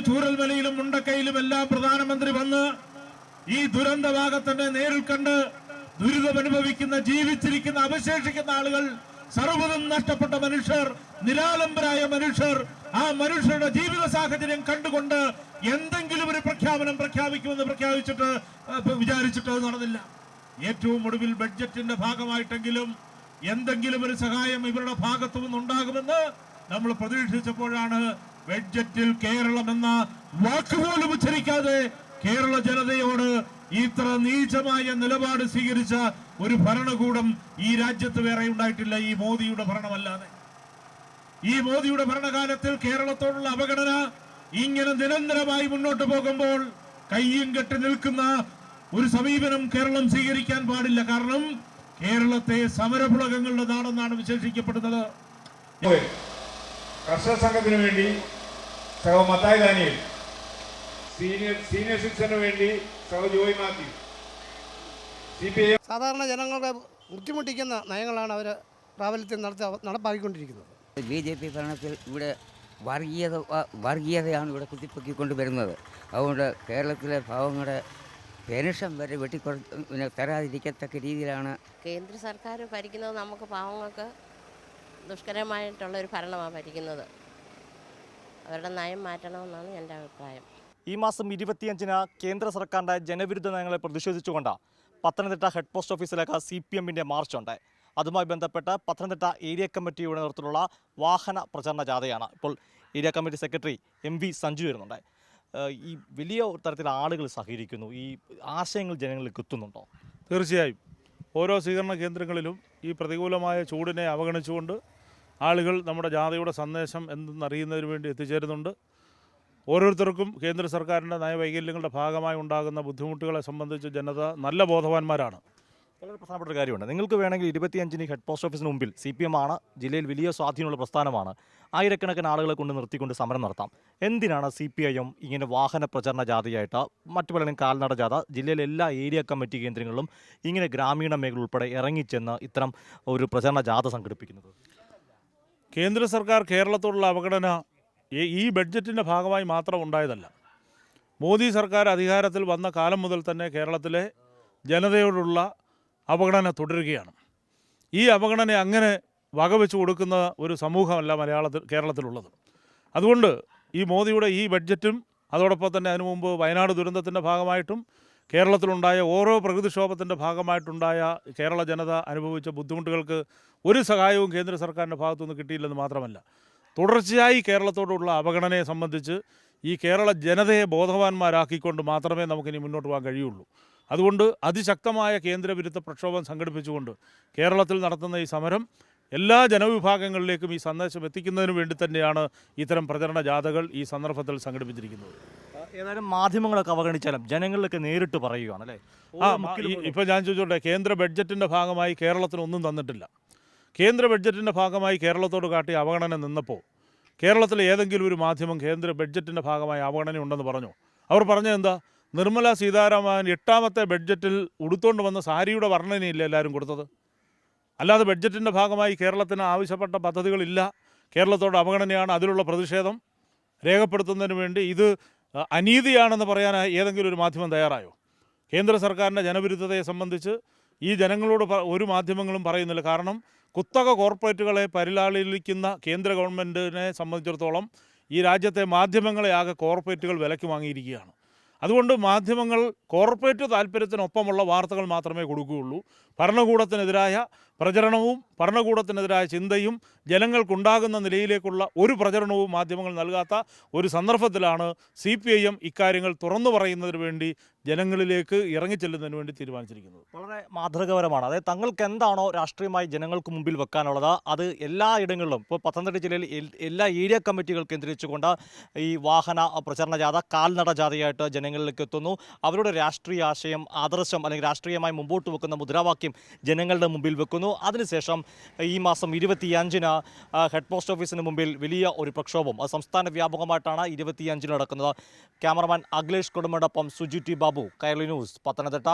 ചൂരൽമലയിലും മുണ്ടക്കയിലും എല്ലാം പ്രധാനമന്ത്രി വന്ന് ഈ ദുരന്ത ഭാഗത്തിന്റെ നേരിൽ കണ്ട് ദുരിതമനുഭവിക്കുന്ന ജീവിച്ചിരിക്കുന്ന അവശേഷിക്കുന്ന ആളുകൾ, സർവ്വതും നഷ്ടപ്പെട്ട മനുഷ്യർ, നിരാലംബരായ മനുഷ്യർ, ആ മനുഷ്യരുടെ ജീവിത സാഹചര്യം കണ്ടുകൊണ്ട് എന്തെങ്കിലും ഒരു പ്രഖ്യാപനം പ്രഖ്യാപിക്കുമെന്ന് വിചാരിച്ചിട്ട് നടന്നില്ല. ഏറ്റവും ഒടുവിൽ ബഡ്ജറ്റിന്റെ ഭാഗമായിട്ടെങ്കിലും എന്തെങ്കിലും ഒരു സഹായം ഇവരുടെ ഭാഗത്തു നിന്നുണ്ടാകുമെന്ന് നമ്മൾ പ്രതീക്ഷിച്ചപ്പോഴാണ് ബഡ്ജറ്റിൽ കേരളം എന്ന വാക്കുപോലും ഉച്ചരിക്കാതെ കേരള ജനതയോട് ഇത്ര നീചമായ നിലപാട് സ്വീകരിച്ച ഒരു ഭരണകൂടം ഈ രാജ്യത്ത് വേറെ ഉണ്ടായിട്ടില്ല, ഈ മോദിയുടെ ഭരണമല്ലാതെ. ഈ മോദിയുടെ ഭരണകാലത്തിൽ കേരളത്തോടുള്ള അവഗണന ഇങ്ങനെ നിരന്തരമായി മുന്നോട്ട് പോകുമ്പോൾ കയ്യും കെട്ടി നിൽക്കുന്ന ഒരു സമീപനം കേരളം സ്വീകരിക്കാൻ പാടില്ല. കാരണം കേരളത്തെ സമരപുളകങ്ങളുടെ നാടെന്നാണ് വിശേഷിക്കപ്പെടുന്നത്. കർഷക സംഘത്തിന് വേണ്ടി മത്തായി ദാനിയേൽ, സീനിയർ സിറ്റിസന് വേണ്ടി ജോയ് മാത്യു. സാധാരണ ജനങ്ങളുടെ ബുദ്ധിമുട്ടിക്കുന്ന നയങ്ങളാണ് അവർ പ്രാബല്യത്തിൽ നടപ്പാക്കിക്കൊണ്ടിരിക്കുന്നത്. BJP ഭരണത്തിൽ ഇവിടെ വർഗീയതയാണ് ഇവിടെ കുത്തിപ്പൊക്കിക്കൊണ്ട് വരുന്നത്. അതുകൊണ്ട് കേരളത്തിലെ പാവങ്ങളുടെ പെൻഷൻ വരെ തരാതിരിക്കത്തക്ക രീതിയിലാണ് കേന്ദ്ര സർക്കാർ ഭരിക്കുന്നത്. നമുക്ക് പാവങ്ങൾക്ക് ദുഷ്കരമായിട്ടുള്ളൊരു ഭരണമാണ് ഭരിക്കുന്നത്. അവരുടെ നയം മാറ്റണമെന്നാണ് എൻ്റെ അഭിപ്രായം. ഈ മാസം 25-ന് കേന്ദ്ര സർക്കാരിൻ്റെ ജനവിരുദ്ധ നയങ്ങളെ പ്രതിഷേധിച്ചുകൊണ്ട് പത്തനംതിട്ട ഹെഡ് പോസ്റ്റ് ഓഫീസിലേക്ക് CPM-ന്റെ മാർച്ചുണ്ട്. അതുമായി ബന്ധപ്പെട്ട് പത്തനംതിട്ട ഏരിയ കമ്മിറ്റിയുടെ നേതൃത്വത്തിലുള്ള വാഹന പ്രചരണ ജാഥയാണ്. ഇപ്പോൾ area committee secretary MV Sanju വരുന്നുണ്ട്. ഈ വലിയ തരത്തിൽ ആളുകൾ സഹകരിക്കുന്നു, ഈ ആശയങ്ങൾ ജനങ്ങളിലേക്ക് എത്തുന്നുണ്ടോ? തീർച്ചയായും ഓരോ സ്വീകരണ കേന്ദ്രങ്ങളിലും ഈ പ്രതികൂലമായ ചൂടിനെ അവഗണിച്ചുകൊണ്ട് ആളുകൾ നമ്മുടെ ജാഥയുടെ സന്ദേശം എന്തെന്നറിയുന്നതിന് വേണ്ടി എത്തിച്ചേരുന്നുണ്ട്. ഓരോരുത്തർക്കും കേന്ദ്ര സർക്കാരിൻ്റെ നയവൈകല്യങ്ങളുടെ ഭാഗമായി ഉണ്ടാകുന്ന ബുദ്ധിമുട്ടുകളെ സംബന്ധിച്ച് ജനത നല്ല ബോധവാന്മാരാണ്. വളരെ പ്രധാനപ്പെട്ട കാര്യമുണ്ട്. നിങ്ങൾക്ക് വേണമെങ്കിൽ 25-ന് ഹെഡ് പോസ്റ്റ് ഓഫീസിന് മുമ്പിൽ CPM ആണ്, ജില്ലയിൽ വലിയ സ്വാധീനമുള്ള പ്രസ്ഥാനമാണ്, ആയിരക്കണക്കിന് ആളുകളെ കൊണ്ട് നിർത്തിക്കൊണ്ട് സമരം നടത്താം. എന്തിനാണ് CPIM ഇങ്ങനെ വാഹന പ്രചരണ ജാഥയായിട്ട്, മറ്റു പലരും കാൽനട ജാഥ, ജില്ലയിലെ എല്ലാ ഏരിയ കമ്മിറ്റി കേന്ദ്രങ്ങളിലും ഇങ്ങനെ ഗ്രാമീണ മേഖല ഉൾപ്പെടെ ഇറങ്ങിച്ചെന്ന് ഇത്തരം ഒരു പ്രചരണ ജാഥ സംഘടിപ്പിക്കുന്നത്? കേന്ദ്ര സർക്കാർ കേരളത്തോടുള്ള അവഗണന ഈ ബഡ്ജറ്റിൻ്റെ ഭാഗമായി മാത്രം ഉണ്ടായതല്ല. മോദി സർക്കാർ അധികാരത്തിൽ വന്ന കാലം മുതൽ തന്നെ കേരളത്തിലെ ജനതയോടുള്ള അവഗണന തുടരുകയാണ്. ഈ അവഗണന അങ്ങനെ വകവെച്ച് കൊടുക്കുന്ന ഒരു സമൂഹമല്ല കേരളത്തിലുള്ളത്. അതുകൊണ്ട് ഈ മോദിയുടെ ഈ ബഡ്ജറ്റും അതോടൊപ്പം തന്നെ അതിനു മുമ്പ് വയനാട് ദുരന്തത്തിൻ്റെ ഭാഗമായിട്ടും കേരളത്തിലുണ്ടായ ഓരോ പ്രകൃതിക്ഷോഭത്തിൻ്റെ ഭാഗമായിട്ടുണ്ടായ കേരള ജനത അനുഭവിച്ച ബുദ്ധിമുട്ടുകൾക്ക് ഒരു സഹായവും കേന്ദ്ര സർക്കാരിൻ്റെ ഭാഗത്തുനിന്ന് കിട്ടിയില്ലെന്ന് മാത്രമല്ല, തുടർച്ചയായി കേരളത്തോടുള്ള അവഗണനയെ സംബന്ധിച്ച് ഈ കേരള ജനതയെ ബോധവാന്മാരാക്കിക്കൊണ്ട് മാത്രമേ നമുക്കിനി മുന്നോട്ട് പോകാൻ കഴിയുള്ളൂ. അതുകൊണ്ട് അതിശക്തമായ കേന്ദ്രവിരുദ്ധ പ്രക്ഷോഭം സംഘടിപ്പിച്ചുകൊണ്ട് കേരളത്തിൽ നടത്തുന്ന ഈ സമരം എല്ലാ ജനവിഭാഗങ്ങളിലേക്കും ഈ സന്ദേശം എത്തിക്കുന്നതിന് വേണ്ടി തന്നെയാണ് ഇത്തരം പ്രചരണ ജാഥകൾ ഈ സന്ദർഭത്തിൽ സംഘടിപ്പിച്ചിരിക്കുന്നത്. ഏതായാലും മാധ്യമങ്ങളൊക്കെ അവഗണിച്ചാലും ജനങ്ങളിലൊക്കെ നേരിട്ട് പറയുകയാണ് അല്ലേ? ഇപ്പോൾ ഞാൻ ചോദിച്ചോട്ടെ, കേന്ദ്ര ബഡ്ജറ്റിൻ്റെ ഭാഗമായി കേരളത്തിനൊന്നും തന്നിട്ടില്ല. കേന്ദ്ര ബഡ്ജറ്റിൻ്റെ ഭാഗമായി കേരളത്തോട് കാട്ടിയ അവഗണന നിന്നപ്പോൾ കേരളത്തിലെ ഏതെങ്കിലും ഒരു മാധ്യമം കേന്ദ്ര ബഡ്ജറ്റിൻ്റെ ഭാഗമായി അവഗണന ഉണ്ടെന്ന് പറഞ്ഞു? അവർ പറഞ്ഞത് എന്താ? നിർമ്മല സീതാരാമൻ 8ാമത്തെ ബഡ്ജറ്റിൽ ഉടുത്തുകൊണ്ട് വന്ന സാരിയുടെ വർണ്ണനയില്ല എല്ലാവരും കൊടുത്തത്. അല്ലാതെ ബഡ്ജറ്റിൻ്റെ ഭാഗമായി കേരളത്തിന് ആവശ്യപ്പെട്ട പദ്ധതികളില്ല, കേരളത്തോട് അവഗണനയാണ്, അതിലുള്ള പ്രതിഷേധം രേഖപ്പെടുത്തുന്നതിന് വേണ്ടി ഇത് അനീതിയാണെന്ന് പറയാൻ ഏതെങ്കിലും ഒരു മാധ്യമം തയ്യാറായോ? കേന്ദ്ര സർക്കാരിൻ്റെ ജനവിരുദ്ധതയെ സംബന്ധിച്ച് ഈ ജനങ്ങളോട് ഒരു മാധ്യമങ്ങളും പറയുന്നില്ല. കാരണം കുത്തക കോർപ്പറേറ്റുകളെ പരിലാളിക്കുന്ന കേന്ദ്ര ഗവൺമെൻറ്റിനെ സംബന്ധിച്ചിടത്തോളം ഈ രാജ്യത്തെ മാധ്യമങ്ങളെ ആകെ കോർപ്പറേറ്റുകൾ വിലയ്ക്ക് വാങ്ങിയിരിക്കുകയാണ്. അതുകൊണ്ട് മാധ്യമങ്ങൾ കോർപ്പറേറ്റ് താല്പര്യത്തിനൊപ്പമുള്ള വാർത്തകൾ മാത്രമേ കൊടുക്കുകയുള്ളൂ. ഭരണകൂടത്തിനെതിരായ പ്രചരണവും ഭരണകൂടത്തിനെതിരായ ചിന്തയും ജനങ്ങൾക്കുണ്ടാകുന്ന നിലയിലേക്കുള്ള ഒരു പ്രചരണവും മാധ്യമങ്ങൾ നൽകാത്ത ഒരു സന്ദർഭത്തിലാണ് CPIM ഇക്കാര്യങ്ങൾ തുറന്നു പറയുന്നതിന് വേണ്ടി ജനങ്ങളിലേക്ക് ഇറങ്ങിച്ചെല്ലുന്നതിന് വേണ്ടി തീരുമാനിച്ചിരിക്കുന്നത്. വളരെ മാതൃകപരമാണ്. അതായത് തങ്ങൾക്ക് എന്താണോ രാഷ്ട്രീയമായി ജനങ്ങൾക്ക് മുമ്പിൽ വെക്കാനുള്ളത് അത് എല്ലാ ഇടങ്ങളിലും, ഇപ്പോൾ പത്തനംതിട്ട ജില്ലയിൽ എല്ലാ ഏരിയ കമ്മിറ്റികൾ കേന്ദ്രീകരിച്ചുകൊണ്ട് ഈ വാഹന പ്രചരണ ജാഥ കാൽനട ജാഥയായിട്ട് ജനങ്ങളിലേക്ക് എത്തുന്നു. അവരുടെ രാഷ്ട്രീയ ആശയം, ആദർശം അല്ലെങ്കിൽ രാഷ്ട്രീയമായി മുമ്പോട്ട് വെക്കുന്ന മുദ്രാവാക്യം ജനങ്ങളുടെ മുമ്പിൽ വെക്കുന്നു. അതിനുശേഷം ഈ മാസം 25-ന് ഹെഡ് പോസ്റ്റ് ഓഫീസിന് മുമ്പിൽ വലിയ ഒരു പ്രക്ഷോഭം, അത് സംസ്ഥാന വ്യാപകമായിട്ടാണ് 25-ന് നടക്കുന്നത്. ക്യാമറമാൻ അഖിലേഷ് കൊടുമടൊപ്പം സുജി ടി ബാബു, കൈരളി ന്യൂസ്, പത്തനംതിട്ട.